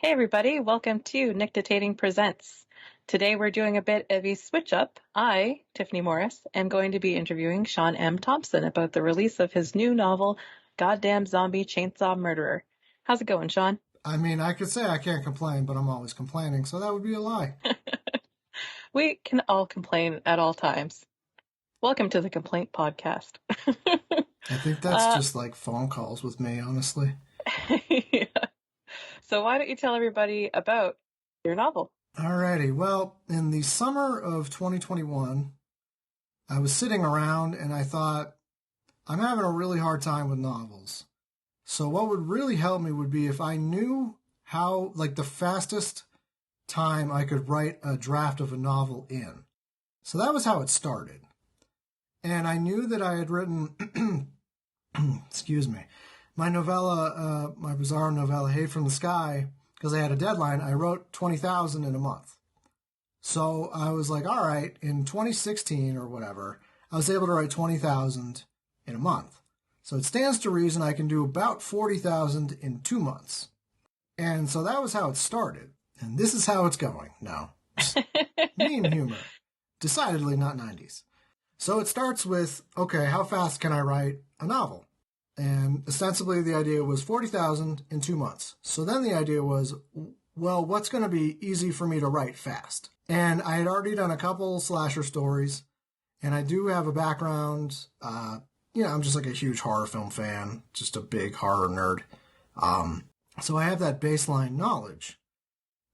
Hey everybody, welcome to NICTITATING Presents. Today we're doing a bit of a switch up. I, Tiffany Morris, am going to be interviewing Sean M. Thompson about the release of his new novel, Goddamn Zombie Chainsaw Murderer. How's it going, Sean? I mean, I could say I can't complain, but I'm always complaining, so that would be a lie. We can all complain at all times. Welcome to the Complaint Podcast. I think that's just like phone calls with me, honestly. Yeah. So why don't you tell everybody about your novel? Alrighty, well, in the summer of 2021, I was sitting around and I thought, I'm having a really hard time with novels. So what would really help me would be if I knew how, like, the fastest time I could write a draft of a novel in. So that was how it started. And I knew that I had written, excuse me, my novella, my bizarre novella, Hate from the Sky, because I had a deadline. I wrote 20,000 in a month. So I was like, all right, in 2016 or whatever, I was able to write 20,000 in a month. So it stands to reason I can do about 40,000 in 2 months. And so that was how it started. And this is how it's going. No. Mean humor. Decidedly not 90s. So it starts with, okay, how fast can I write a novel? And ostensibly the idea was 40,000 in 2 months. So then the idea was, well, what's going to be easy for me to write fast? And I had already done a couple slasher stories, and I do have a background, I'm just like a huge horror film fan, just a big horror nerd. So I have that baseline knowledge.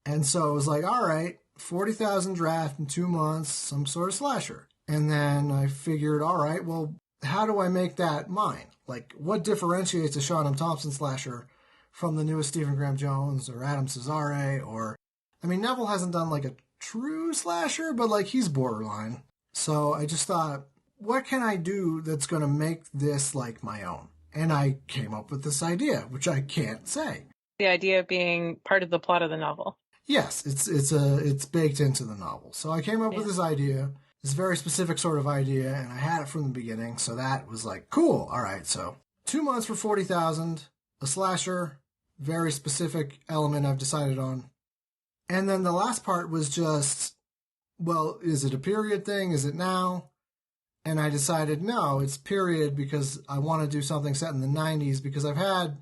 And so it was like, all right, 40,000 draft in 2 months, some sort of slasher. And then I figured, all right, well, how do I make that mine? Like, what differentiates a Sean M. Thompson slasher from the newest Stephen Graham Jones or Adam Cesare or, Neville hasn't done like a true slasher, but like he's borderline. So I just thought, what can I do that's going to make this like my own? And I came up with this idea, which I can't say. The idea being part of the plot of the novel. Yes, it's baked into the novel. So I came up with this idea, this very specific sort of idea, and I had it from the beginning. So that was like, cool. All right. So 2 months for 40,000, a slasher, very specific element I've decided on. And then the last part was just, well, is it a period thing? Is it now? And I decided, no, it's period because I want to do something set in the 90s because I've had,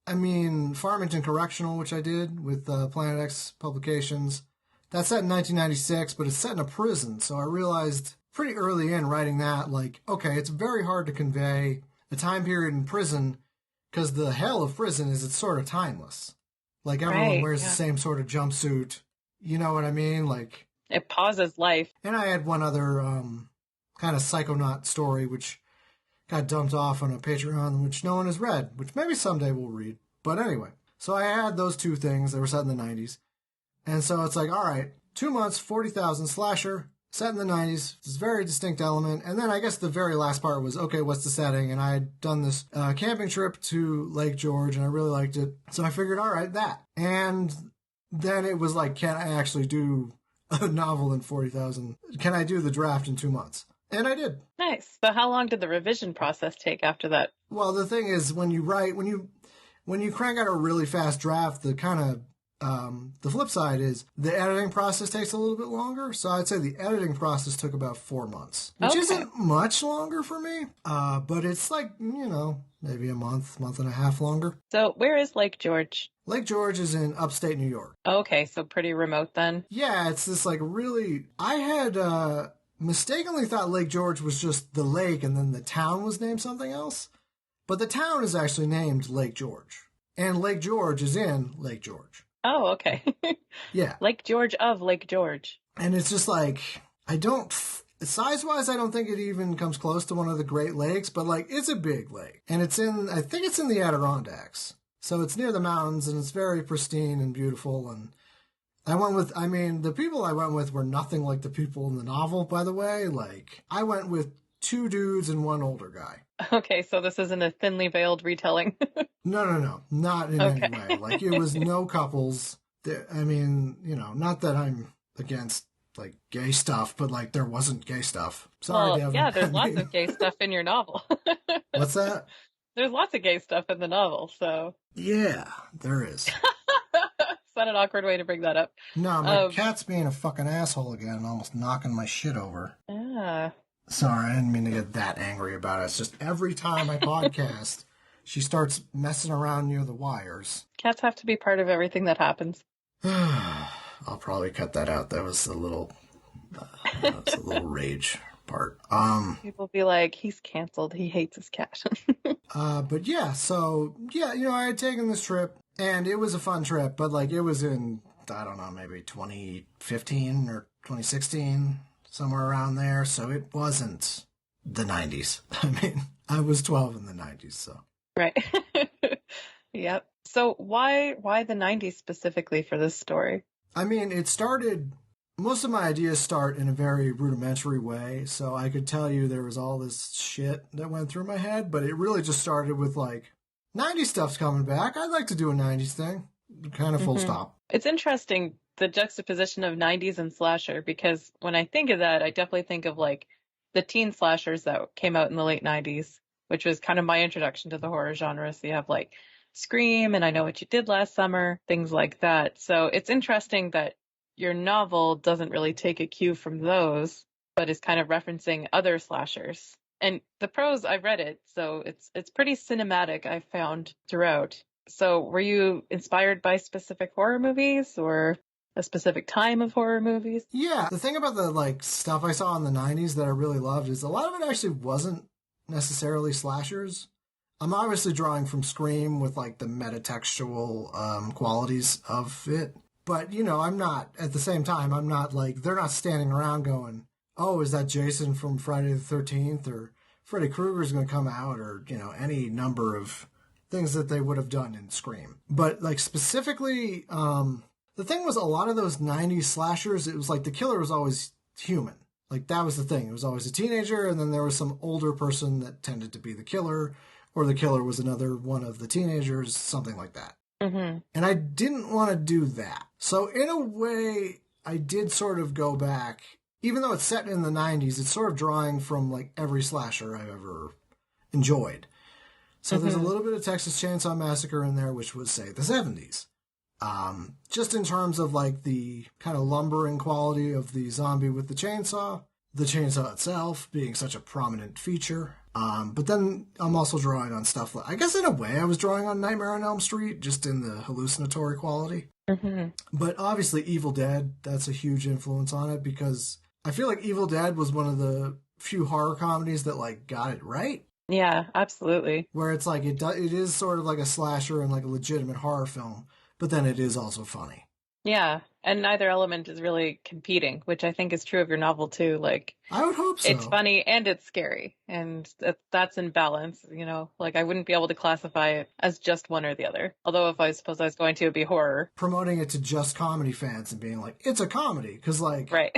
Farmington Correctional, which I did with Planet X Publications. That's set in 1996, but it's set in a prison. So I realized pretty early in writing that, like, okay, it's very hard to convey a time period in prison because the hell of prison is it's sort of timeless. Like everyone wears the same sort of jumpsuit. You know what I mean? Like it pauses life. And I had one other kind of psychonaut story, which got dumped off on a Patreon, which no one has read, which maybe someday we'll read. But anyway, so I had those two things that were set in the 90s. And so it's like, all right, 2 months, 40,000 slasher, set in the 90s. It's a very distinct element. And then I guess the very last part was, okay, what's the setting? And I had done this camping trip to Lake George, and I really liked it. So I figured, all right, that. And then it was like, can I actually do a novel in 40,000? Can I do the draft in 2 months? And I did. Nice. So how long did the revision process take after that? Well, the thing is, when you crank out a really fast draft, the kind of the flip side is the editing process takes a little bit longer. So I'd say the editing process took about 4 months, which isn't much longer for me. But it's like, maybe a month and a half longer. So where is Lake George? Lake George is in upstate New York. Okay, so pretty remote then. Yeah, it's this like really, I had mistakenly thought Lake George was just the lake and then the town was named something else. But the town is actually named Lake George. And Lake George is in Lake George. Oh, okay. Yeah. Lake George of Lake George. And it's just like, size-wise, I don't think it even comes close to one of the Great Lakes, but like, it's a big lake. And I think it's in the Adirondacks. So it's near the mountains and it's very pristine and beautiful. And the people I went with were nothing like the people in the novel, by the way. Like, I went with 2 dudes and 1 older guy. Okay, so this isn't a thinly veiled retelling. No. Not in any way. Like, it was no couples. Not that I'm against, like, gay stuff, but, like, there wasn't gay stuff. Sorry, Devin. Yeah, there's lots of gay stuff in your novel. What's that? There's lots of gay stuff in the novel, so. Yeah, there is. that an awkward way to bring that up? No, my cat's being a fucking asshole again and almost knocking my shit over. Yeah. Sorry, I didn't mean to get that angry about it. It's just every time I podcast, she starts messing around near the wires. Cats have to be part of everything that happens. I'll probably cut that out. That was a little rage part. People be like, he's canceled. He hates his cat. But yeah, so yeah, I had taken this trip and it was a fun trip, but like it was in, I don't know, maybe 2015 or 2016, somewhere around there. So it wasn't the 90s. I mean, I was 12 in the 90s, so. Right. Yep. So why the 90s specifically for this story? I mean, most of my ideas start in a very rudimentary way, so I could tell you there was all this shit that went through my head, but it really just started with like, 90s stuff's coming back. I'd like to do a 90s thing. Kind of full stop. It's interesting, the juxtaposition of 90s and slasher, because when I think of that, I definitely think of like the teen slashers that came out in the late 90s, which was kind of my introduction to the horror genre. So you have like Scream and I Know What You Did Last Summer, things like that. So it's interesting that your novel doesn't really take a cue from those, but is kind of referencing other slashers. And the prose, I've read it, so it's pretty cinematic, I've found throughout. So were you inspired by specific horror movies or a specific time of horror movies? Yeah, the thing about the like stuff I saw in the 90s that I really loved is a lot of it actually wasn't necessarily slashers. I'm obviously drawing from Scream with like the metatextual qualities of it. But, I'm not, at the same time, I'm not like, they're not standing around going, oh, is that Jason from Friday the 13th? Or Freddy Krueger's going to come out? Or, any number of things that they would have done in Scream. But, like, specifically, the thing was a lot of those 90s slashers, it was like the killer was always human. Like, that was the thing. It was always a teenager, and then there was some older person that tended to be the killer, or the killer was another one of the teenagers, something like that. Mm-hmm. And I didn't want to do that. So in a way, I did sort of go back, even though it's set in the 90s, it's sort of drawing from like every slasher I've ever enjoyed. So there's a little bit of Texas Chainsaw Massacre in there, which was, say, the 70s. Just in terms of like the kind of lumbering quality of the zombie with the chainsaw itself being such a prominent feature. But then I'm also drawing on stuff like, I guess in a way I was drawing on Nightmare on Elm Street, just in the hallucinatory quality. Mm-hmm. But obviously Evil Dead, that's a huge influence on it, because I feel like Evil Dead was one of the few horror comedies that like got it right. Yeah, absolutely. Where it's like, it is sort of like a slasher and like a legitimate horror film, but then it is also funny. Yeah, and neither element is really competing, which I think is true of your novel too. Like, I would hope so. It's funny and it's scary, and that's in balance, Like, I wouldn't be able to classify it as just one or the other. Although if I suppose I was going to, it'd be horror. Promoting it to just comedy fans and being like, it's a comedy, because like, right.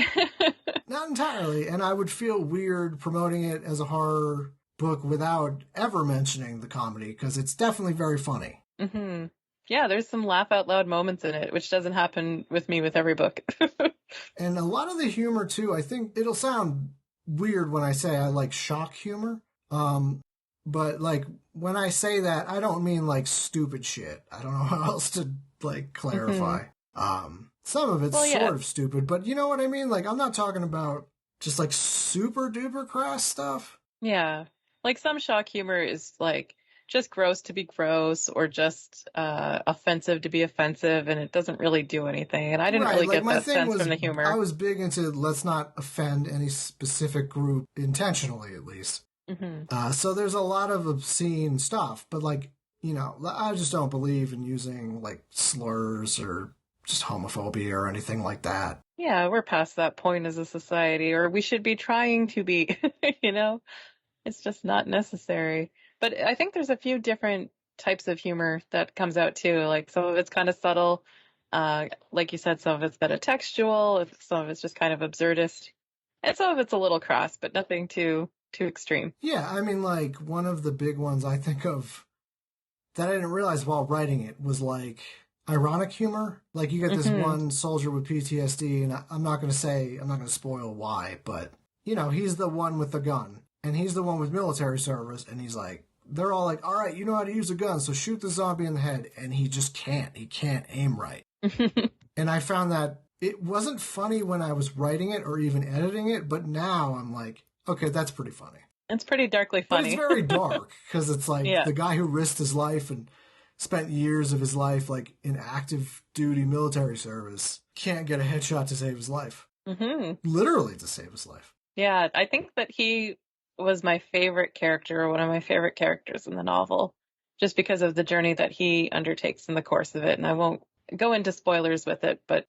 Not entirely, and I would feel weird promoting it as a horror book without ever mentioning the comedy, because it's definitely very funny. Mm-hmm. Yeah, there's some laugh out loud moments in it, which doesn't happen with me with every book. And a lot of the humor, too, I think it'll sound weird when I say I like shock humor. But, like, when I say that, I don't mean, like, stupid shit. I don't know how else to, like, clarify. Mm-hmm. Some of it's sort of stupid, but you know what I mean? Like, I'm not talking about just, like, super duper crass stuff. Yeah. Like, some shock humor is, like, just gross to be gross, or just offensive to be offensive, and it doesn't really do anything. And I didn't really get that sense from the humor. I was big into let's not offend any specific group intentionally, at least. Mm-hmm. So there's a lot of obscene stuff, but like, I just don't believe in using like slurs or just homophobia or anything like that. Yeah, we're past that point as a society, or we should be trying to be, It's just not necessary. But I think there's a few different types of humor that comes out too. Like, some of it's kind of subtle. Like you said, some of it's metatextual. Some of it's just kind of absurdist. And some of it's a little crass, but nothing too extreme. Yeah, I mean, like, one of the big ones I think of that I didn't realize while writing it was like ironic humor. Like, you get this one soldier with PTSD, and I'm not going to spoil why, but, he's the one with the gun. And he's the one with military service, and he's like, they're all like, all right, you know how to use a gun, so shoot the zombie in the head. And he just can't. He can't aim right. And I found that it wasn't funny when I was writing it or even editing it, but now I'm like, okay, that's pretty funny. It's pretty darkly But it's funny. very dark because it's like Yeah. the guy who risked his life and spent years of his life like in active duty military service can't get a headshot to save his life. Literally to save his life. Yeah, I think that he was my favorite character, or one of my favorite characters in the novel, just because of the journey that he undertakes in the course of it. And I won't go into spoilers with it, but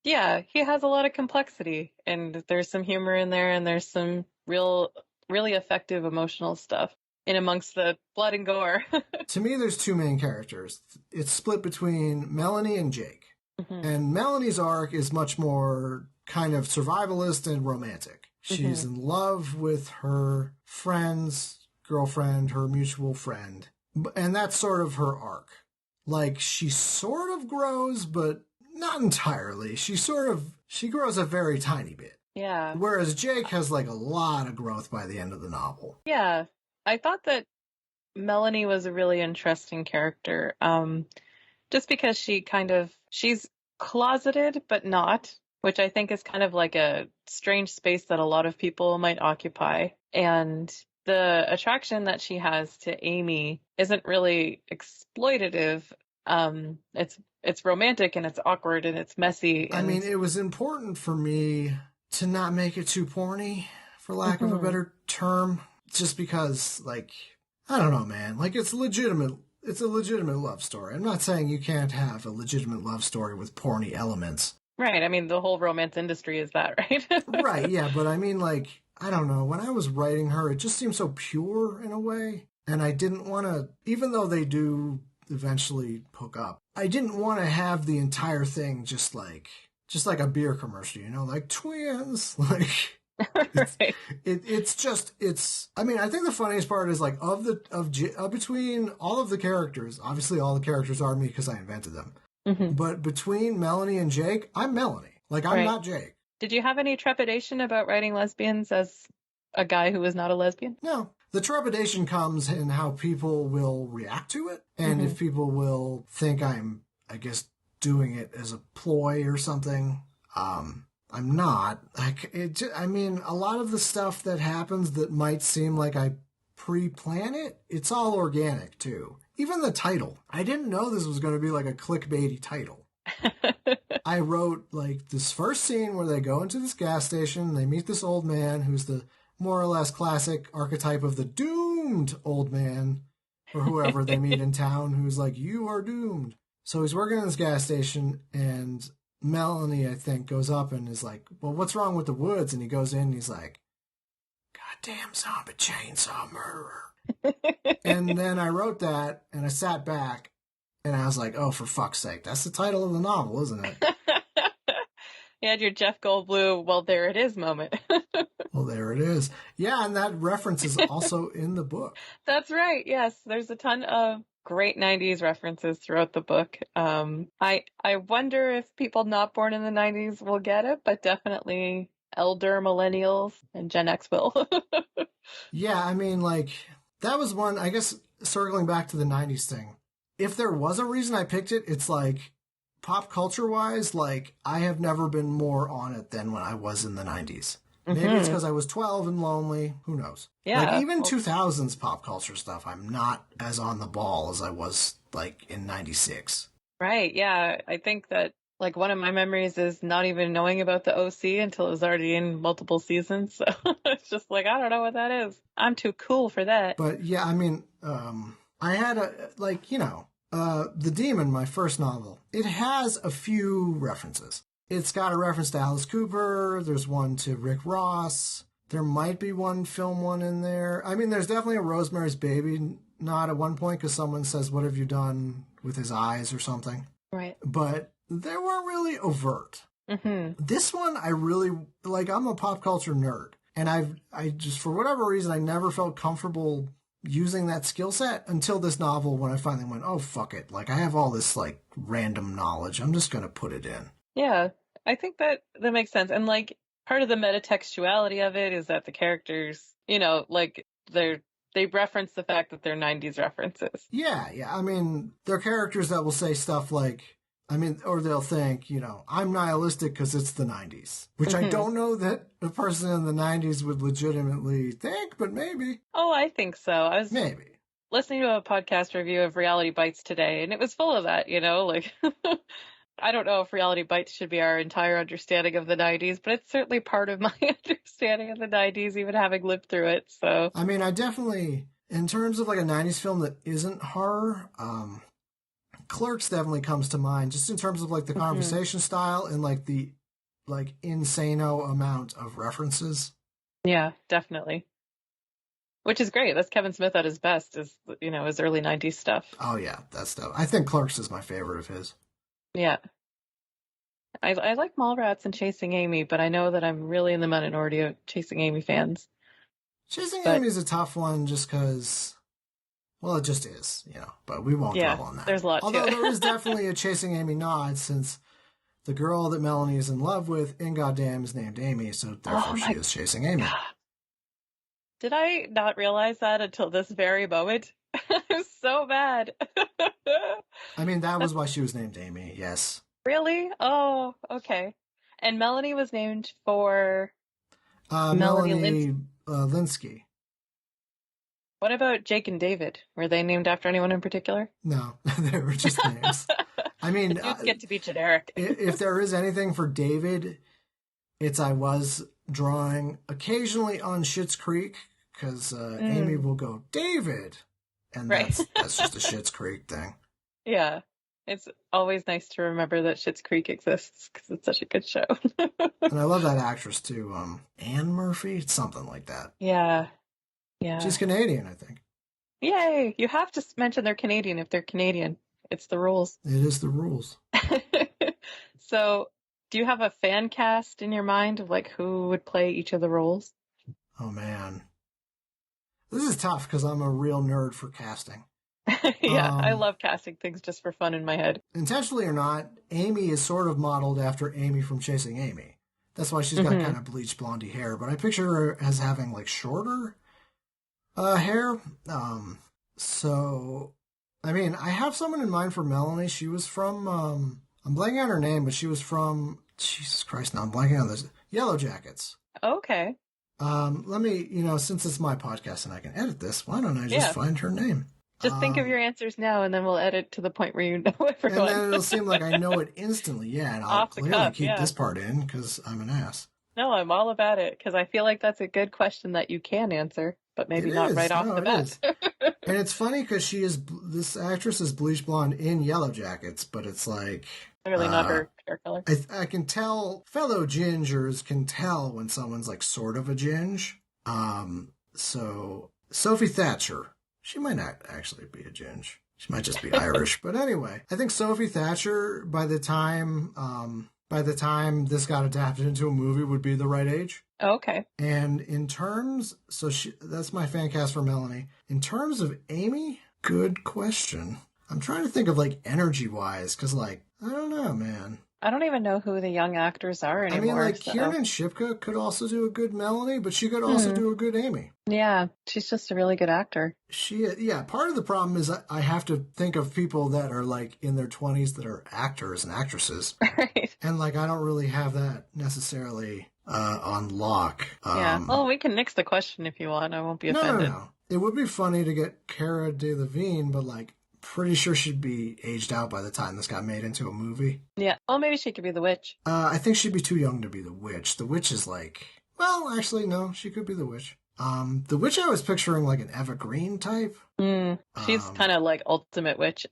yeah, he has a lot of complexity, and there's some humor in there, and there's some really effective emotional stuff in amongst the blood and gore. To me, there's two main characters. It's split between Melanie and Jake. And Melanie's arc is much more kind of survivalist and romantic. She's in love with her friend's girlfriend, her mutual friend. And that's sort of her arc. Like, she sort of grows, but not entirely. She grows a very tiny bit. Yeah. Whereas Jake has like a lot of growth by the end of the novel. Yeah. I thought that Melanie was a really interesting character. Just because she's closeted, but not, which I think is kind of like a strange space that a lot of people might occupy. And the attraction that she has to Amy isn't really exploitative. It's romantic and it's awkward and it's messy. And... I mean, it was important for me to not make it too porny, for lack of a better term, just because, like, I don't know, man. Like, it's a legitimate love story. I'm not saying you can't have a legitimate love story with porny elements. Right. I mean, the whole romance industry is that, right? Right, yeah. But I mean, like, I don't know. When I was writing her, it just seemed so pure in a way. And I didn't want to, even though they do eventually hook up, I didn't want to have the entire thing just like a beer commercial, you know, like twins. Like, Right. It's I mean, I think the funniest part is like between all of the characters, obviously all the characters are me because I invented them. But between Melanie and Jake, I'm Melanie. Like, I'm not Jake. Did you have any trepidation about writing lesbians as a guy who was not a lesbian? No. The trepidation comes in how people will react to it. And if people will think I'm, I guess, doing it as a ploy or something. I'm not. I mean, a lot of the stuff that happens that might seem like I pre-plan it, it's all organic too. Even the title. I didn't know this was going to be like a clickbaity title. I wrote like this first scene where they go into this gas station, they meet this old man who's the more or less classic archetype of the doomed old man, or whoever they meet in town, who's like, you are doomed. So he's working in this gas station, and Melanie, I think, goes up and is like, well, what's wrong with the woods? And he goes in and he's like, goddamn zombie chainsaw murderer. And then I wrote that, and I sat back, and I was like, oh, for fuck's sake, that's the title of the novel, isn't it? You had your Jeff Goldblum, well, there it is moment. Well, there it is. Yeah, and that reference is also in the book. That's right, yes. There's a ton of great 90s references throughout the book. I wonder if people not born in the 90s will get it, but definitely elder millennials and Gen X will. Yeah, I mean, like, that was one, I guess, circling back to the 90s thing. If there was a reason I picked it, it's like, pop culture-wise, like, I have never been more on it than when I was in the 90s. Maybe it's because I was 12 and lonely. Who knows? Yeah. Like, even 2000s pop culture stuff, I'm not as on the ball as I was, like, in 96. Right, yeah. I think that, like, one of my memories is not even knowing about the OC until it was already in multiple seasons. So it's just like, I don't know what that is. I'm too cool for that. But, yeah, I mean, I had The Demon, my first novel, it has a few references. It's got a reference to Alice Cooper. There's one to Rick Ross. There might be one film one in there. I mean, there's definitely a Rosemary's Baby nod at one point because someone says, what have you done with his eyes or something? Right. But they weren't really overt. This one, I really, like, I'm a pop culture nerd. And I just, for whatever reason, I never felt comfortable using that skill set until this novel when I finally went, oh, fuck it. Like, I have all this, like, random knowledge. I'm just going to put it in. Yeah, I think that makes sense. And, like, part of the metatextuality of it is that the characters, you know, like, they reference the fact that they're 90s references. Yeah. I mean, they're characters that will say stuff like, I mean, or they'll think, I'm nihilistic because it's the 90s, which I don't know that a person in the 90s would legitimately think, but maybe. Oh, I think so. I was Maybe. listening to a podcast review of Reality Bites today, and it was full of that, like I don't know if Reality Bites should be our entire understanding of the 90s, but it's certainly part of my understanding of the 90s, even having lived through it. So, I mean, I definitely, in terms of like a 90s film that isn't horror, Clerks definitely comes to mind, just in terms of like the conversation style and like the insano amount of references. Yeah, definitely. Which is great. That's Kevin Smith at his best, is his early 90s stuff. Oh yeah, that stuff. I think Clerks is my favorite of his. Yeah. I like Mallrats and Chasing Amy, but I know that I'm really in the minority of Chasing Amy fans. Chasing Amy is a tough one just because, well, it just is, but we won't dwell on that. There's a lot Although to it. there is definitely a Chasing Amy nod, since the girl that Melanie is in love with in Goddamn is named Amy, so therefore she is Chasing Amy. God. Did I not realize that until this very moment? It was so bad. I mean, that was why she was named Amy, yes. Really? Oh, okay. And Melanie was named for Melanie Linsky. What about Jake and David? Were they named after anyone in particular? No, they were just names. I mean, get to be generic. If there is anything for David, it's I was drawing occasionally on Schitt's Creek, because Amy will go, David! And that's just a Schitt's Creek thing. Yeah. It's always nice to remember that Schitt's Creek exists, because it's such a good show. And I love that actress, too. Anne Murphy? Something like that. Yeah. Yeah. She's Canadian, I think. Yay! You have to mention they're Canadian if they're Canadian. It's the rules. It is the rules. So, do you have a fan cast in your mind of like who would play each of the roles? Oh, man. This is tough because I'm a real nerd for casting. Yeah, I love casting things just for fun in my head. Intentionally or not, Amy is sort of modeled after Amy from Chasing Amy. That's why she's got kind of bleached blondie hair, but I picture her as having like shorter hair. So, I mean, I have someone in mind for Melanie. She was from, I'm blanking on her name, but she was from, Jesus Christ, now I'm blanking on this, Yellow Jackets. Okay. Let me, since it's my podcast and I can edit this, why don't I just find her name? Just think of your answers now, and then we'll edit to the point where you know everyone. And then it'll seem like I know it instantly. Yeah, and I'll clearly keep this part in because I'm an ass. No, I'm all about it, because I feel like that's a good question that you can answer, but maybe not right off the bat. And it's funny because this actress is bleach blonde in Yellow Jackets, but it's like... Clearly not her hair color. I can tell, fellow gingers can tell when someone's like sort of a ginge. So, Sophie Thatcher... She might not actually be a ginge. She might just be Irish. But anyway, I think Sophie Thatcher, by the time this got adapted into a movie, would be the right age. Okay. And in terms, that's my fan cast for Melanie. In terms of Amy, good question. I'm trying to think of like energy-wise, because like, I don't know, man. I don't even know who the young actors are anymore. I mean, like, Kiernan Shipka could also do a good Melanie, but she could also do a good Amy. Yeah, she's just a really good actor. Part of the problem is I have to think of people that are, like, in their 20s that are actors and actresses. Right. And, like, I don't really have that necessarily on lock. Yeah, well, we can nix the question if you want. I won't be offended. No. It would be funny to get Cara Delevingne, but, like, pretty sure she'd be aged out by the time this got made into a movie. Yeah. Well, maybe she could be the witch. I think she'd be too young to be the witch. The witch is like... Well, actually, no. She could be the witch. The witch I was picturing like an Eva Green type. She's kind of like ultimate witch.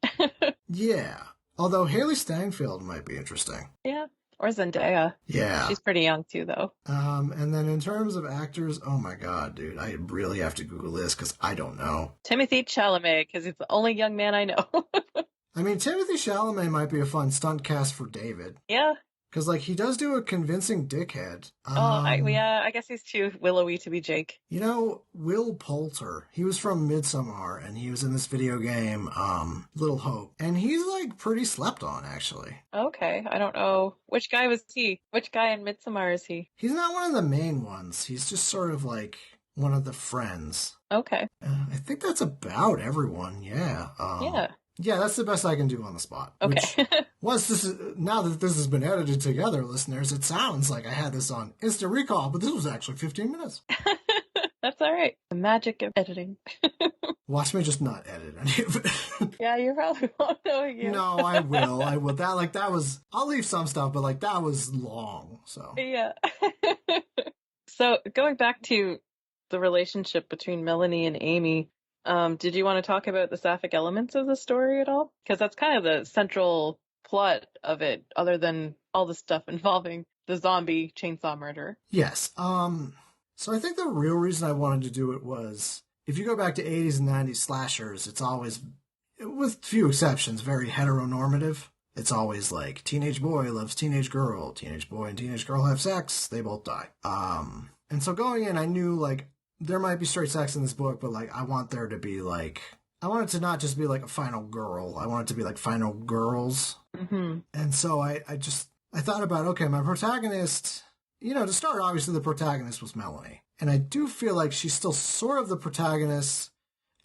Yeah. Although Haley Steinfeld might be interesting. Yeah. Or Zendaya. Yeah. She's pretty young too, though. And then in terms of actors, oh my god, dude, I really have to Google this because I don't know. Timothy Chalamet, because he's the only young man I know. I mean, Timothy Chalamet might be a fun stunt cast for David. Yeah. Because, like, he does do a convincing dickhead. I guess he's too willowy to be Jake. You know, Will Poulter, he was from Midsommar, and he was in this video game, Little Hope. And he's, like, pretty slept on, actually. Okay, I don't know. Which guy was he? Which guy in Midsommar is he? He's not one of the main ones. He's just sort of, like, one of the friends. Okay. I think that's about everyone, yeah. Yeah. Yeah, that's the best I can do on the spot. Which, Okay. now that this has been edited together, listeners, it sounds like I had this on instant recall, but this was actually 15 minutes. That's all right. The magic of editing. Watch me just not edit any of it. Yeah, you probably won't know you. No, I will. That was, I'll leave some stuff, but that was long, so. Yeah. So going back to the relationship between Melanie and Amy, did you want to talk about the sapphic elements of the story at all? Because that's kind of the central plot of it, other than all the stuff involving the zombie chainsaw murder. Yes. So I think the real reason I wanted to do it was, if you go back to 80s and 90s slashers, it's always, with few exceptions, very heteronormative. It's always like, teenage boy loves teenage girl, teenage boy and teenage girl have sex, they both die. And so going in, I knew, there might be straight sex in this book, but, I want there to be, I want it to not just be, a final girl. I want it to be, final girls. Mm-hmm. And so I thought about, okay, my protagonist, to start, obviously the protagonist was Melanie. And I do feel like she's still sort of the protagonist.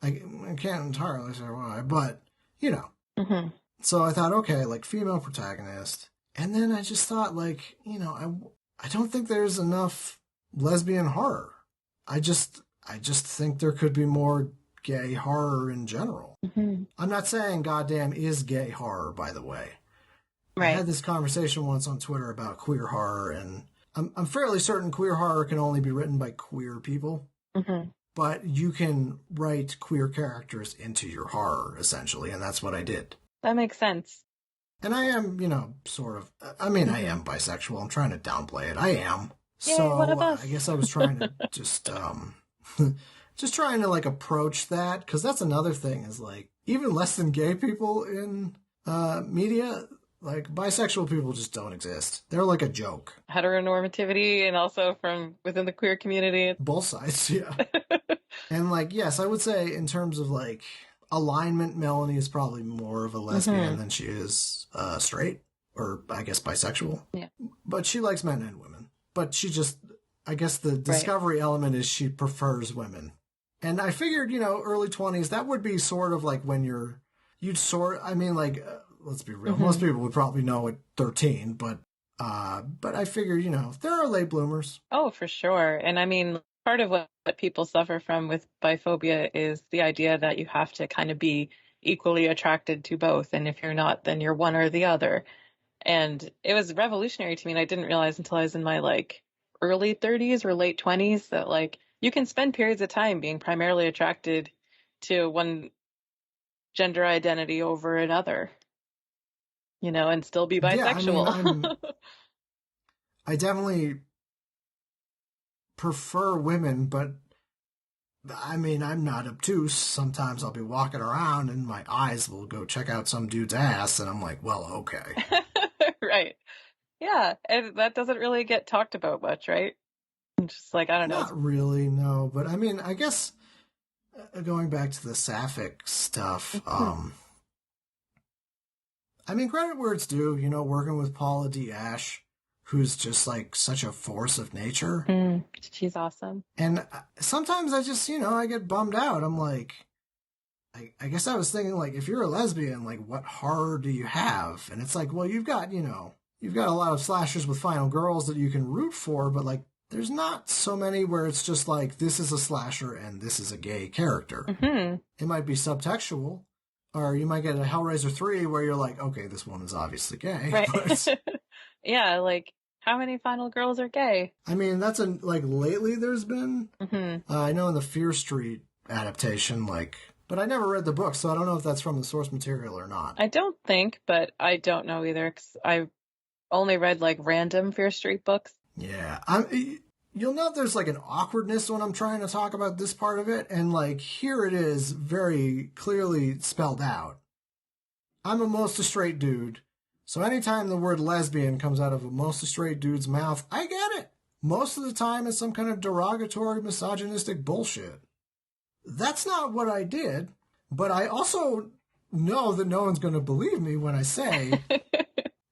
I can't entirely say why, but, Mm-hmm. So I thought, okay, female protagonist. And then I just thought, I don't think there's enough lesbian horror. I just think there could be more gay horror in general. Mm-hmm. I'm not saying goddamn is gay horror, by the way. Right. I had this conversation once on Twitter about queer horror, and I'm fairly certain queer horror can only be written by queer people. Mm-hmm. But you can write queer characters into your horror, essentially, and that's what I did. That makes sense. And I am, sort of, I mean, I am bisexual. I'm trying to downplay it. I am. Yay, So one of us. I guess I was trying to just trying to approach that, because that's another thing is even less than gay people in media, bisexual people just don't exist. They're a joke. Heteronormativity and also from within the queer community. Both sides, yeah. And yes, I would say in terms of alignment, Melanie is probably more of a lesbian than she is straight, or I guess bisexual. Yeah. But she likes men and women. But she just, I guess the discovery element is she prefers women. And I figured, early 20s, that would be sort of when let's be real. Most people would probably know at 13, but I figure, there are late bloomers. Oh, for sure. And I mean, part of what people suffer from with biphobia is the idea that you have to kind of be equally attracted to both. And if you're not, then you're one or the other. And it was revolutionary to me. And I didn't realize until I was in my early 30s or late 20s that you can spend periods of time being primarily attracted to one gender identity over another, and still be bisexual. Yeah, I definitely prefer women, but I'm not obtuse. Sometimes I'll be walking around and my eyes will go check out some dude's ass, and I'm like, well, okay. Right. Yeah, and that doesn't really get talked about much, right? Just I don't know. Not really, no. But I guess going back to the sapphic stuff, credit where it's due, working with Paula D. Ashe, who's just such a force of nature. She's awesome. And sometimes I just, I get bummed out. I'm I guess I was thinking if you're a lesbian, what horror do you have? And it's well, you've got a lot of slashers with final girls that you can root for, but there's not so many where it's just this is a slasher and this is a gay character. Mm-hmm. It might be subtextual, or you might get a Hellraiser 3 where you're okay, this one is obviously gay. Right. But, yeah, how many final girls are gay? That's lately there's been, I know in the Fear Street adaptation, but I never read the book, so I don't know if that's from the source material or not. I don't think, but I don't know either, because I only read random Fear Street books. Yeah, you'll note there's an awkwardness when I'm trying to talk about this part of it, and here it is very clearly spelled out. I'm a mostly straight dude, so anytime the word lesbian comes out of a mostly straight dude's mouth, I get it. Most of the time it's some kind of derogatory, misogynistic bullshit. That's not what I did, but I also know that no one's going to believe me when I say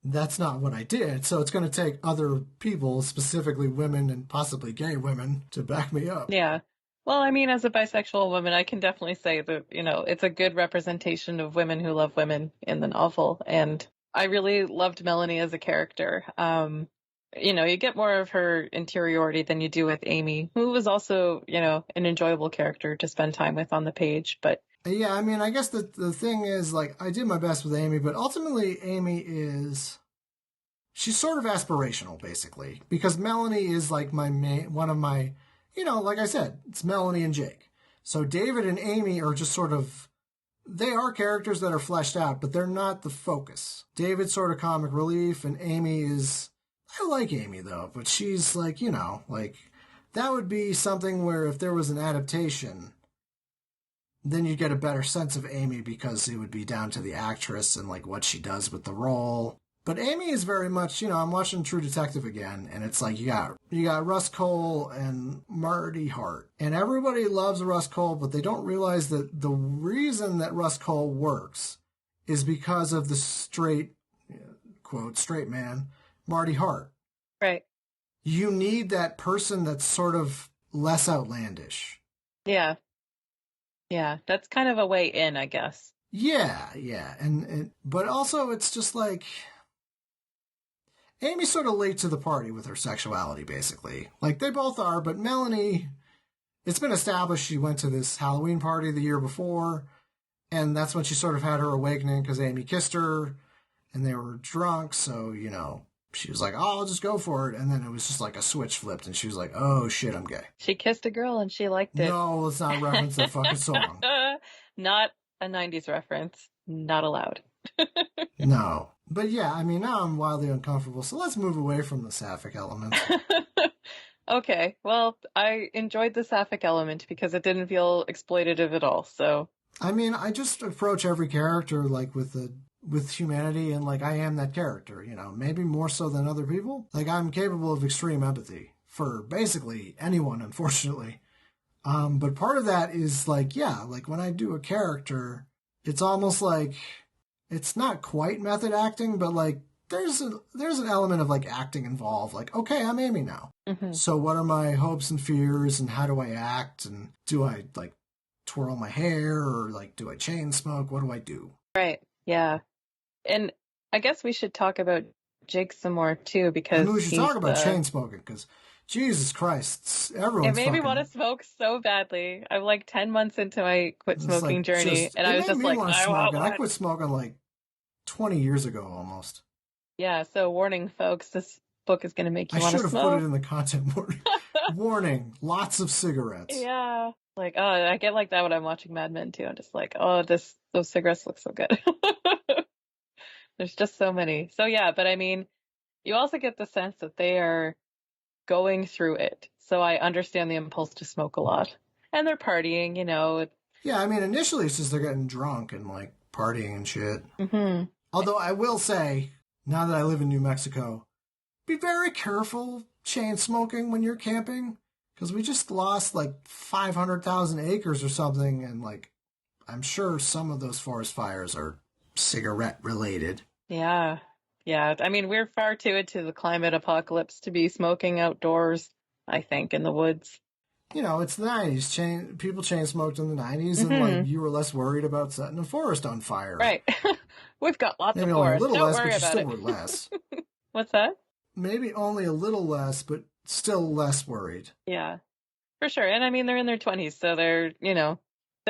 that's not what I did. So it's going to take other people, specifically women and possibly gay women, to back me up. Yeah. Well, I mean, as a bisexual woman, I can definitely say that, it's a good representation of women who love women in the novel. And I really loved Melanie as a character. You get more of her interiority than you do with Amy, who was also, an enjoyable character to spend time with on the page. But Yeah, I mean, I guess the thing is, like, I did my best with Amy, but ultimately Amy is, she's sort of aspirational, basically, because Melanie is like one of my, like I said, it's Melanie and Jake. So David and Amy are just sort of, they are characters that are fleshed out, but they're not the focus. David's sort of comic relief, and Amy is, I like Amy though, but she's like, like, that would be something where if there was an adaptation, then you get a better sense of Amy because it would be down to the actress and like what she does with the role. But Amy is very much, I'm watching True Detective again, and it's like you got Russ Cole and Marty Hart. And everybody loves Russ Cole, but they don't realize that the reason that Russ Cole works is because of the straight, quote, straight man, Marty Hart. right. You need that person that's sort of less outlandish. Yeah. Yeah. That's kind of a way in, I guess. Yeah. And but also it's just like Amy's sort of late to the party with her sexuality, basically. Like, they both are, but Melanie, it's been established she went to this Halloween party the year before, and that's when she sort of had her awakening because Amy kissed her, and they were drunk, so, she was like, oh, I'll just go for it, and then it was just like a switch flipped, and she was like, oh, shit, I'm gay. She kissed a girl and she liked it. No, let's not reference the fucking song. Not a 90s reference. Not allowed. No. But yeah, I mean, now I'm wildly uncomfortable, so let's move away from the sapphic element. Okay, well, I enjoyed the sapphic element because it didn't feel exploitative at all, so... I mean, I just approach every character, like, with humanity, and, like, I am that character, maybe more so than other people. Like, I'm capable of extreme empathy for basically anyone, unfortunately. But part of that is, like, yeah, like, when I do a character, it's almost like... It's not quite method acting, but like there's an element of like acting involved. Like, okay, I'm Amy now. Mm-hmm. So what are my hopes and fears, and how do I act, and do I like twirl my hair, or like do I chain smoke? What do I do? Right. Yeah. And I guess we should talk about Jake some more too, because I mean, we should talk about chain smoking, because Jesus Christ, everyone's it made me want to smoke so badly. I'm like 10 months into my quit smoking journey, and I was just like, I want one. I quit smoking like 20 years ago almost. Yeah, so warning, folks, this book is going to make you want to smoke. I should have put it in the content warning. Warning, lots of cigarettes. Yeah. Like, oh, I get like that when I'm watching Mad Men too. I'm just like, oh, those cigarettes look so good. There's just so many. So yeah, but I mean, you also get the sense that they are going through it. So I understand the impulse to smoke a lot. And they're partying, Yeah, I mean, initially it's just they're getting drunk and like partying and shit. Mm-hmm. Although I will say, now that I live in New Mexico, be very careful chain smoking when you're camping, because we just lost like 500,000 acres or something, and like I'm sure some of those forest fires are cigarette related. Yeah. I mean, we're far too into the climate apocalypse to be smoking outdoors, I think, in the woods. It's the 90s. People chain smoked in the 90s, and like you were less worried about setting a forest on fire. Right. We've got lots Maybe of only forest. a little Don't less, worry but you about still it. were less. What's that? Maybe only a little less, but still less worried. Yeah, for sure. And I mean, they're in their 20s, so they're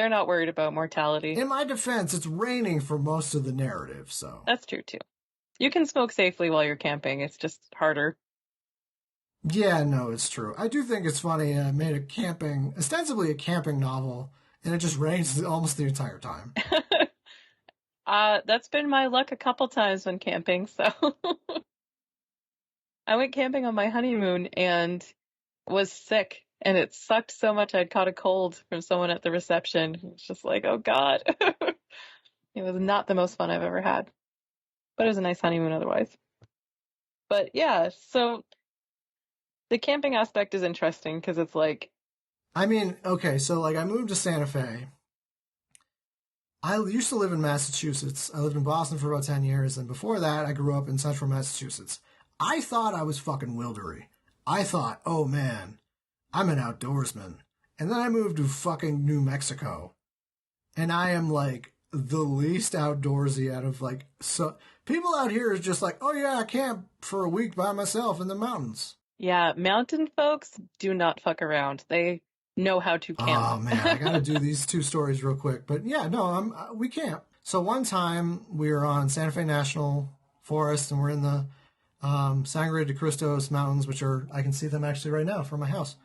not worried about mortality. In my defense, it's raining for most of the narrative, so. That's true, too. You can smoke safely while you're camping. It's just harder. Yeah, no, it's true. I do think it's funny. I made ostensibly a camping novel, and it just rains almost the entire time. That's been my luck a couple times when camping, so. I went camping on my honeymoon and was sick, and it sucked so much I'd caught a cold from someone at the reception. It's just like, oh God. It was not the most fun I've ever had. But it was a nice honeymoon otherwise. But yeah, so the camping aspect is interesting because it's like... I mean, okay, so like I moved to Santa Fe. I used to live in Massachusetts. I lived in Boston for about 10 years, and before that I grew up in central Massachusetts. I thought I was fucking wildery. I thought, oh man, I'm an outdoorsman. And then I moved to fucking New Mexico. And I am like the least outdoorsy out of like, so people out here is just like, oh yeah, I camp for a week by myself in the mountains. Yeah, mountain folks do not fuck around. They know how to camp. Oh man, I got to do these two stories real quick. But yeah, no, we camp. So one time we were on Santa Fe National Forest, and we're in the Sangre de Cristos Mountains, which are, I can see them actually right now from my house.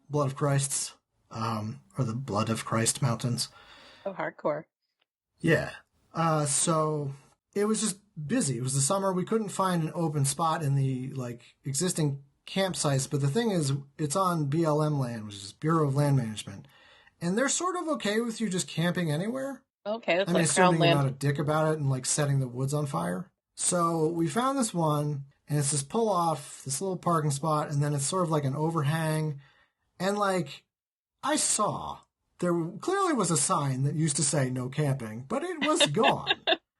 Blood of Christ's, or the Blood of Christ Mountains. Oh, hardcore. Yeah. So it was just busy. It was the summer. We couldn't find an open spot in the like existing campsites. But the thing is, it's on BLM land, which is Bureau of Land Management. And they're sort of okay with you just camping anywhere. Okay, that's I mean, like assuming crown you're land. not a dick about it and like setting the woods on fire. So we found this one, and it's this pull off, this little parking spot, and then it's sort of like an overhang. And like, I saw there clearly was a sign that used to say no camping, but it was gone.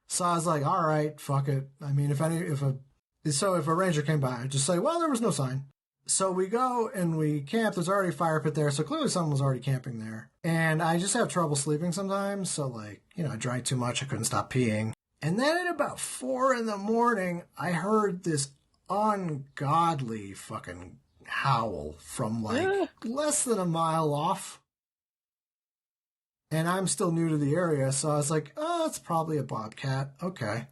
So I was like, all right, fuck it. I mean, if a ranger came by, I'd just say, well, there was no sign. So we go and we camp. There's already a fire pit there, so clearly someone was already camping there. And I just have trouble sleeping sometimes, so like, I drank too much. I couldn't stop peeing. And then at about 4 a.m, I heard this ungodly fucking howl from like less than a mile off. And I'm still new to the area, so I was like, oh, it's probably a bobcat. Okay.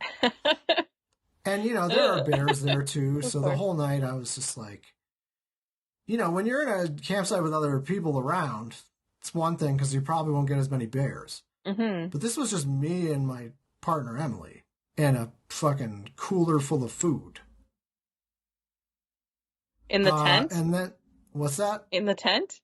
And, there are bears there too, so the whole night I was just like, when you're in a campsite with other people around, it's one thing because you probably won't get as many bears. Mm-hmm. But this was just me and my partner, Emily, and a fucking cooler full of food. In the tent? And then, what's that? In the tent?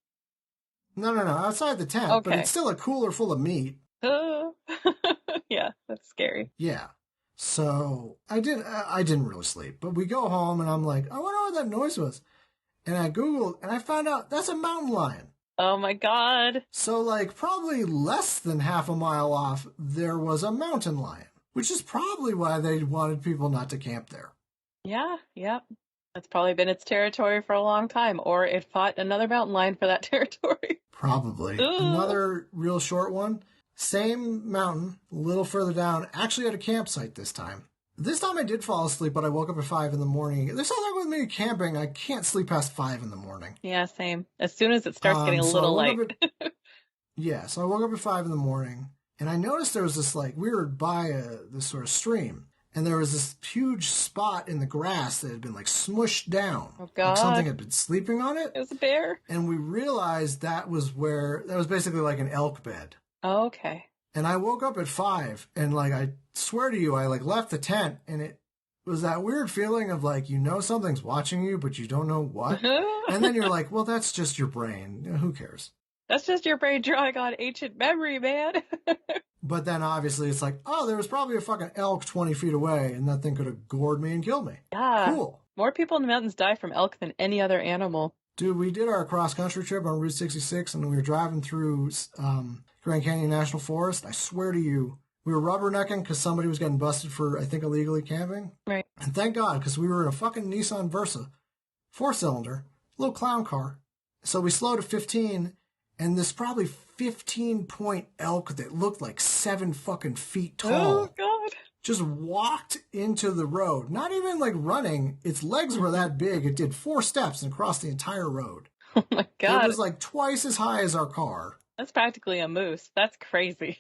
No, outside the tent, Okay. but it's still a cooler full of meat. Yeah, that's scary. Yeah. So I didn't really sleep, but we go home and I'm like, I wonder what that noise was. And I Googled and I found out that's a mountain lion. Oh my God. So like probably less than half a mile off, there was a mountain lion, which is probably why they wanted people not to camp there. Yeah. That's probably been its territory for a long time, or it fought another mountain lion for that territory. Probably. Ooh. Another real short one. Same mountain, a little further down, actually at a campsite this time. This time I did fall asleep, but I woke up at 5 a.m. There's something with me camping. I can't sleep past 5 a.m. Yeah, same. As soon as it starts getting a little light. So I woke up at 5 a.m. and I noticed there was this like, we were by this sort of stream, and there was this huge spot in the grass that had been like smushed down. Oh God. Like something had been sleeping on it. It was a bear. And we realized that was basically like an elk bed. Oh, okay. And I woke up at 5 and like, I swear to you, I like left the tent and it was that weird feeling of like, something's watching you, but you don't know what. And then you're like, well, that's just your brain. Who cares? That's just your brain drawing on ancient memory, man. But then obviously it's like, oh, there was probably a fucking elk 20 feet away and that thing could have gored me and killed me. Yeah. Cool. More people in the mountains die from elk than any other animal. Dude, we did our cross-country trip on Route 66 and we were driving through Grand Canyon National Forest. I swear to you, we were rubbernecking because somebody was getting busted for, I think, illegally camping. Right. And thank God, because we were in a fucking Nissan Versa, 4-cylinder, little clown car. So we slowed to 15, and this probably 15-point elk that looked like 7 fucking feet tall. Oh, God. Just walked into the road. Not even like running. Its legs were that big. It did 4 steps and crossed the entire road. Oh, my God. It was like twice as high as our car. That's practically a moose. That's crazy.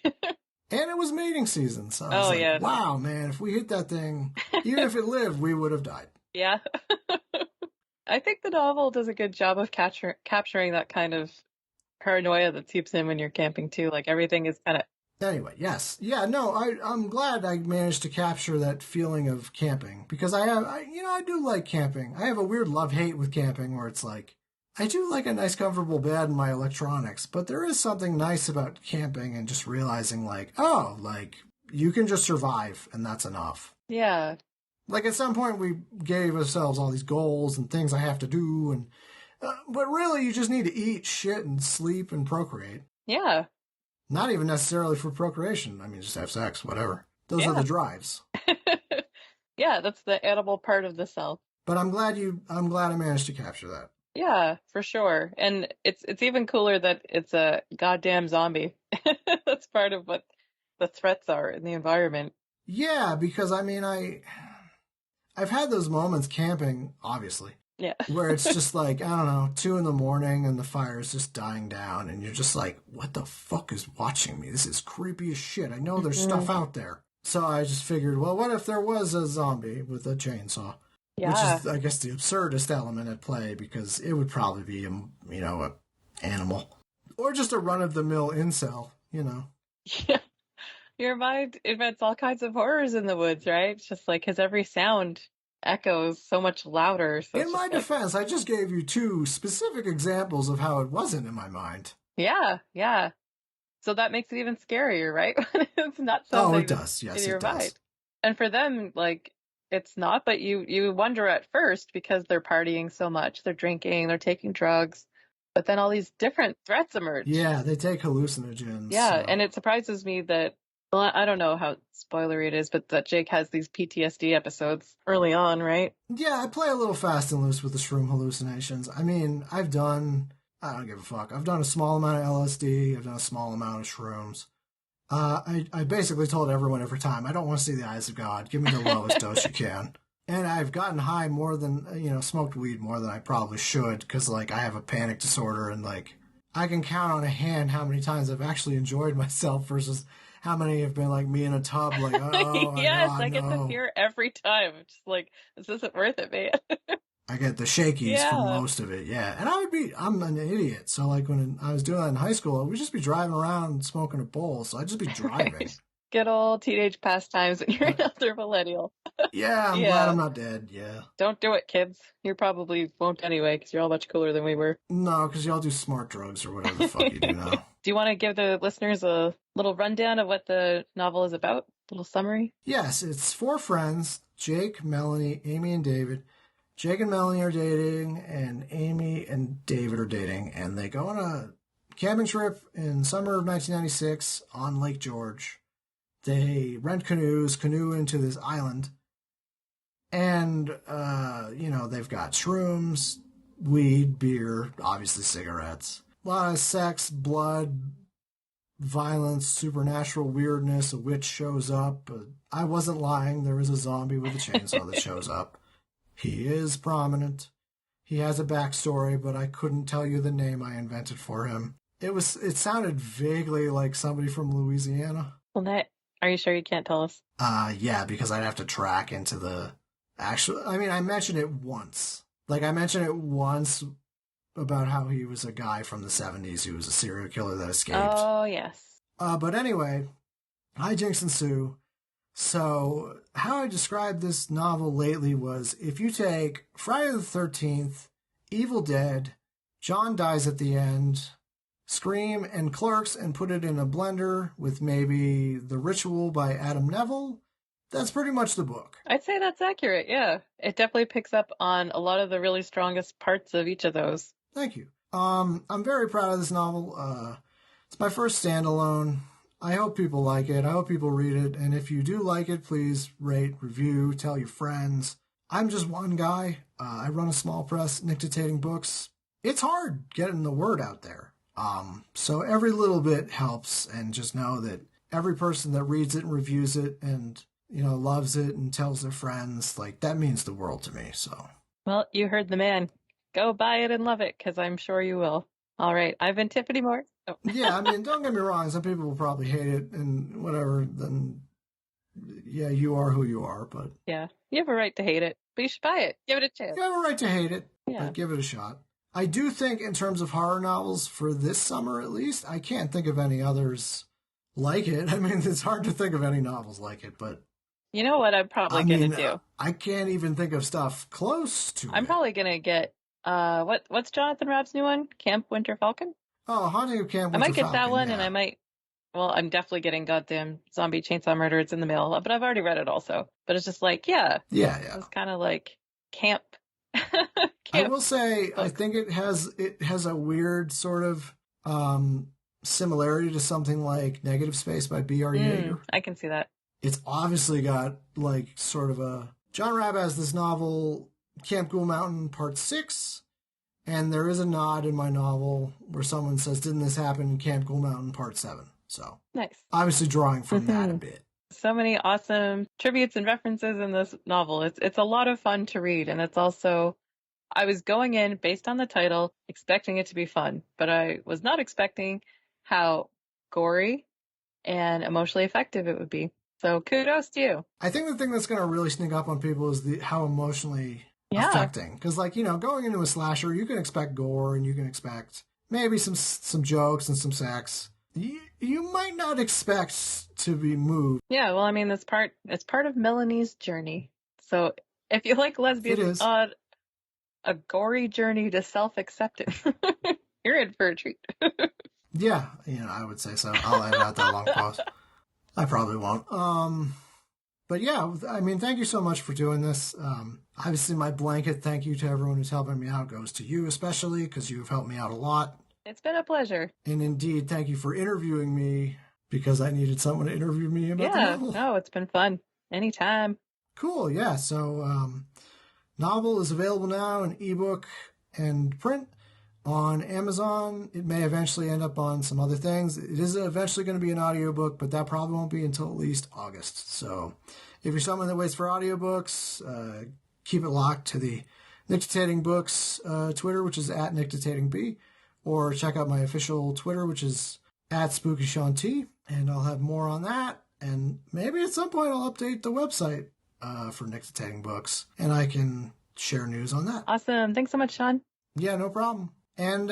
And it was mating season, so I was like, wow, man, if we hit that thing, even if it lived, we would have died. Yeah. I think the novel does a good job of capturing that kind of paranoia that seeps in when you're camping, too. Like, everything is kind of... Anyway, yes. Yeah, no, I'm glad I managed to capture that feeling of camping, because I do like camping. I have a weird love-hate with camping, where it's like, I do like a nice comfortable bed and my electronics, but there is something nice about camping and just realizing like, oh, like you can just survive and that's enough. Yeah. Like at some point we gave ourselves all these goals and things I have to do, and but really you just need to eat, shit, and sleep and procreate. Yeah. Not even necessarily for procreation. I mean, just have sex, whatever. Those are the drives. Yeah, that's the animal part of the self. But I'm glad I managed to capture that. Yeah, for sure. And it's even cooler that it's a goddamn zombie. That's part of what the threats are in the environment. Yeah, because I mean, I've had those moments camping, obviously, Yeah. where it's just like, I don't know, 2 in the morning and the fire is just dying down, and you're just like, what the fuck is watching me? This is creepy as shit. I know there's Hmm. stuff out there. So I just figured, well, what if there was a zombie with a chainsaw? Which Yeah. is, I guess, the absurdest element at play because it would probably be, a animal. Or just a run of the mill incel, you know. Yeah. Your mind invents all kinds of horrors in the woods, right? It's just like because every sound echoes so much louder. So In it's my just like, defense, I just gave you two specific examples of how it wasn't in my mind. yeah, yeah. So that makes it even scarier, right? When it's not Oh, it something that's does. in Yes, it your does. mind. And for them, like it's not, but you wonder at first because they're partying so much, they're drinking, they're taking drugs, but then all these different threats emerge. Yeah, they take hallucinogens, Yeah, so. and it surprises me that well, I don't know how spoilery it is, but that Jake has these PTSD episodes early on, right? Yeah, I play a little fast and loose with the shroom hallucinations. I mean, I don't give a fuck. I've done a small amount of LSD, I've done a small amount of shrooms. I basically told everyone every time, I don't want to see the eyes of God. Give me the lowest dose you can. And I've gotten high more than, smoked weed more than I probably should because, like, I have a panic disorder and, like, I can count on a hand how many times I've actually enjoyed myself versus how many have been, like, me in a tub, like, oh my Yes, God, I get the no. fear every time. I'm just like, this isn't worth it, man. I get the shakies for Yeah. most of it, yeah. And I'm an idiot. So, like, when I was doing that in high school, we'd just be driving around smoking a bowl. So I'd just be driving. Right. Good old teenage pastimes when you're Uh, another millennial. yeah, I'm glad Yeah. I'm not dead, yeah. Don't do it, kids. You probably won't anyway, because you're all much cooler than we were. No, because y'all do smart drugs or whatever the fuck you do Do now. you want to give the listeners a little rundown of what the novel is about? A little summary? Yes, it's four friends Jake, Melanie, Amy, and David. Jake and Melanie are dating, and Amy and David are dating, and they go on a camping trip in summer of 1996 on Lake George. They rent canoes, canoe into this island, and, they've got shrooms, weed, beer, obviously cigarettes. A lot of sex, blood, violence, supernatural weirdness. A witch shows up. I wasn't lying. There is a zombie with a chainsaw that shows up. He is prominent. He has a backstory, but I couldn't tell you the name I invented for him. It sounded vaguely like somebody from Louisiana. Well, Nat, are you sure you can't tell us? Yeah, because I'd have to track into the actual. I mean, I mentioned it once. Like, I mentioned it once about how he was a guy from the 70s who was a serial killer that escaped. Oh, yes. But anyway, hijinks ensue. So, how I described this novel lately was if you take Friday the 13th, Evil Dead, John dies at the end, Scream, and Clerks, and put it in a blender with maybe The Ritual by Adam Neville, that's pretty much the book. I'd say that's accurate, yeah. It definitely picks up on a lot of the really strongest parts of each of those. Thank you. I'm very proud of this novel. It's my first standalone. I hope people like it. I hope people read it. And if you do like it, please rate, review, tell your friends. I'm just one guy. I run a small press, NICTITATIng books. It's hard getting the word out there. So every little bit helps. And just know that every person that reads it and reviews it and, loves it and tells their friends, like, that means the world to me. So. Well, you heard the man. Go buy it and love it, because I'm sure you will. All right, I've been Tiffany Morris. Oh. Yeah, I mean, don't get me wrong. Some people will probably hate it and whatever. Then, yeah, you are who you are. But yeah, you have a right to hate it, but you should buy it. Give it a chance. you have a right to hate it, Yeah. but give it a shot. I do think, in terms of horror novels for this summer, at least, I can't think of any others like it. I mean, it's hard to think of any novels like it, but you know what I'm probably gonna do? I can't even think of stuff close to it. I'm probably gonna get what's Jonathan Rabb's new one? Camp Winter Falcon? Oh, Haunting of Camp Winter Falcon. I might get that one, yeah. and I might. Well, I'm definitely getting goddamn Zombie Chainsaw Murder. It's in the mail, but I've already read it also. But it's just like, yeah. It's kind of like camp. I will say, book. I think it has a weird sort of similarity to something like Negative Space by B.R. Yeager. I can see that. It's obviously got like sort of a. John Rabb has this novel, Camp Ghoul Mountain Part 6, And there is a nod in my novel where someone says, "Didn't this happen in Camp Cool Mountain Part 7?" So Nice. obviously drawing from that a bit. So many awesome tributes and references in this novel. It's a lot of fun to read, and it's also, I was going in based on the title expecting it to be fun, but I was not expecting how gory and emotionally effective it would be. So kudos to you. I think the thing that's going to really sneak up on people is how emotionally affecting. Because, like, going into a slasher, you can expect gore and you can expect maybe some jokes and some sex. You might not expect to be moved. Yeah, well, I mean, it's part of Melanie's journey. So if you like lesbians on a gory journey to self-acceptance, you're in for a treat. Yeah, I would say so. I'll edit out that long pause. I probably won't. But yeah, I mean, thank you so much for doing this. Obviously, my blanket thank you to everyone who's helping me out goes to you, especially because you've helped me out a lot. It's been a pleasure. And indeed, thank you for interviewing me because I needed someone to interview me about the novel. No, it's been fun. Anytime. Cool, yeah. So, novel is available now in ebook and print on Amazon. It may eventually end up on some other things. It is eventually going to be an audiobook, but that probably won't be until at least August. So if you're someone that waits for audiobooks, keep it locked to the Nictitating Books Twitter, which is at NICTITATING, or check out my official Twitter, which is at SpookySeanT, and I'll have more on that. And maybe at some point I'll update the website for Nictitating Books, and I can share news on that. Awesome. Thanks so much, Sean. Yeah, no problem. And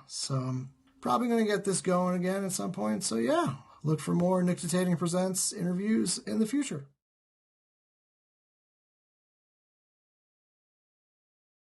so I'm probably going to get this going again at some point. So yeah, look for more Nictitating Presents interviews in the future.